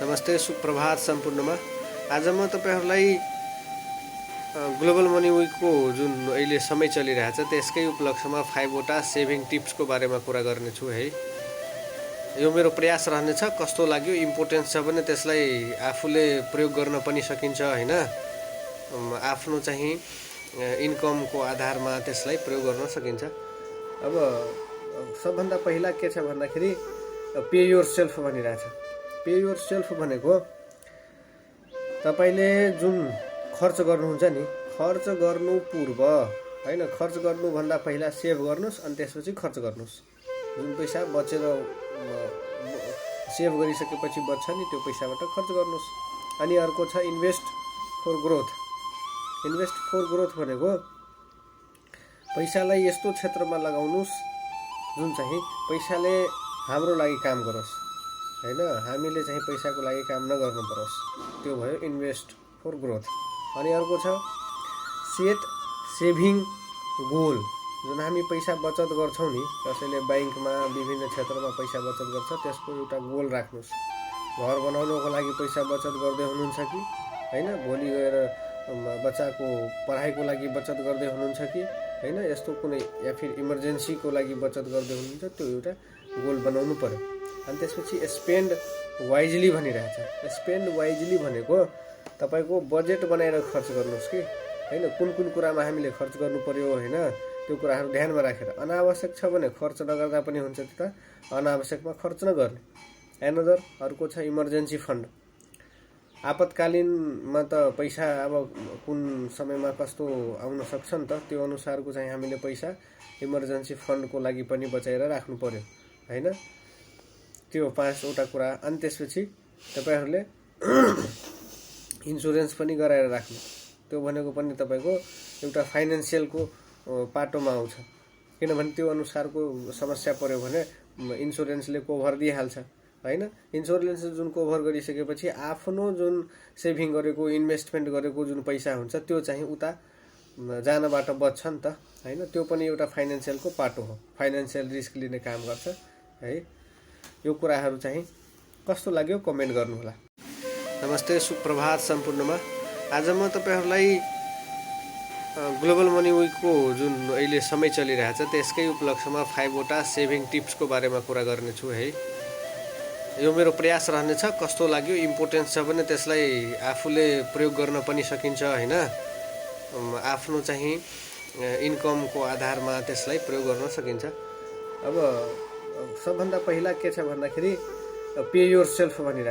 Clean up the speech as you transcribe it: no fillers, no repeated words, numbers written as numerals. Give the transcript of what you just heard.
नमस्ते, सुप्रभात सम्पूर्णमा। आज म तपाईहरुलाई ग्लोबल मनी विकको जुन अहिले समय चलिरहेछ त्यसकै उपलक्ष्यमा 5 वटा सेभिङ टिप्सको बारेमा कुरा गर्नेछु है। यो मेरो प्रयास रहनेछ। कस्तो लाग्यो, इम्पोर्टेन्स छ भने त्यसलाई आफूले प्रयोग गर्न पनि सकिन्छ हैन। आफ्नो चाहिँ इन्कमको आधारमा त्यसलाई प्रयोग गर्न सकिन्छ। अब सबभन्दा पहिला के छ भन्दाखेरि पे योरसेल्फ भनिरहेछ। पे योरसेल्फ भनेको तपाईले जुन खर्च गर्नुहुन्छ नि, खर्च गर्नु पूर्व हैन, खर्च गर्नु भन्दा पहिला सेभ गर्नुस् अनि त्यसपछि खर्च गर्नुस्। जुन पैसा बचेर सेभ गरिसकेपछि बच्छ नि त्यो पैसाबाट खर्च गर्नुस्। अनि अर्को छ invest for growth. Invest for growth भनेको पैसालाई यस्तो क्षेत्रमा लगाउनुस् जुन चाहिँ पैसाले हाम्रो लागि काम गरोस् हैन, हामीले चाहिँ पैसाको लागि काम नगर्नु परोस्। त्यो भयो इन्भेस्ट फर ग्रोथ। अनि अर्को छ सेट सेभिङ गोल। जुन हामी पैसा बचत गर्छौं नि, कसैले बैंकमा विभिन्न क्षेत्रमा पैसा बचत गर्छ, त्यसको एउटा गोल राख्नुस्। घर बनाउनको लागि पैसा बचत गर्दै हुनुहुन्छ कि हैन, भोलि गएर बच्चाको पढाइको लागि बचत गर्दै हुनुहुन्छ कि हैन, यस्तो कुनै या फिर इमर्जेन्सीको लागि बचत गर्दै हुनुहुन्छ, त्यो एउटा गोल बनाउनु पर्यो। अनि त्यसपछि स्पेन्ड वाइजली भनिरहेछ। स्पेन्ड वाइजली भनेको तपाईको बजेट बनाएर खर्च गर्नुस् कि हैन, कुन कुन कुरामा हामीले खर्च गर्नु पर्यो हैन, त्यो कुराहरु ध्यानमा राखेर। अनावश्यक छ भने खर्च नगर्दा पनि हुन्छ, त्यो त अनावश्यकमा खर्च नगर्ने। एनदर अर्को छ इमर्जेन्सी फन्ड। आपतकालीनमा त पैसा अब कुन समयमा कस्तो आउन सक्छ नि त, त्यो अनुसारको चाहिँ हामीले पैसा इमर्जेन्सी फन्डको लागि पनि बचाएर राख्नु पर्यो हैन। त्यो 5 वटा कुरा। अनि त्यसपछि तपाईहरुले इन्स्योरेन्स पनि गराएर राख्नु। त्यो भनेको पनि तपाईको एउटा फाइनान्शियलको पाटोमा आउँछ। किनभने त्यो अनुसारको समस्या पर्यो भने इन्स्योरेन्सले कभर दिइहाल्छ हैन। इन्स्योरेन्सले जुन कभर गरिसकेपछि आफ्नो जुन सेभिङ गरेको, इन्भेस्टमेन्ट गरेको जुन पैसा हुन्छ त्यो चाहिँ उता जानबाट बच्छ नि त हैन। त्यो पनि एउटा फाइनान्शियलको पाटो हो, फाइनान्शियल रिस्क लिने काम गर्छ है। यो कुराहरु चाहिँ कस्तो लाग्यो कमेन्ट गर्नु होला। नमस्ते, सुप्रभात सम्पूर्णमा। आज म तपाईहरुलाई ग्लोबल मनी विकको जुन अहिले समय चलिरहेछ त्यसकै उपलक्ष्यमा 5 वटा सेभिङ टिप्सको बारेमा कुरा गर्नेछु है। यो मेरो प्रयास रहनेछ। कस्तो लाग्यो, इम्पोर्टेन्स छ भने त्यसलाई आफूले प्रयोग गर्न पनि सकिन्छ हैन। आफ्नो चाहिँ इन्कमको आधारमा त्यसलाई प्रयोग गर्न सकिन्छ। अब सबभन्दा पहिला के छ भन्दाखेरि पे योरसेल्फ भनिरहेछ।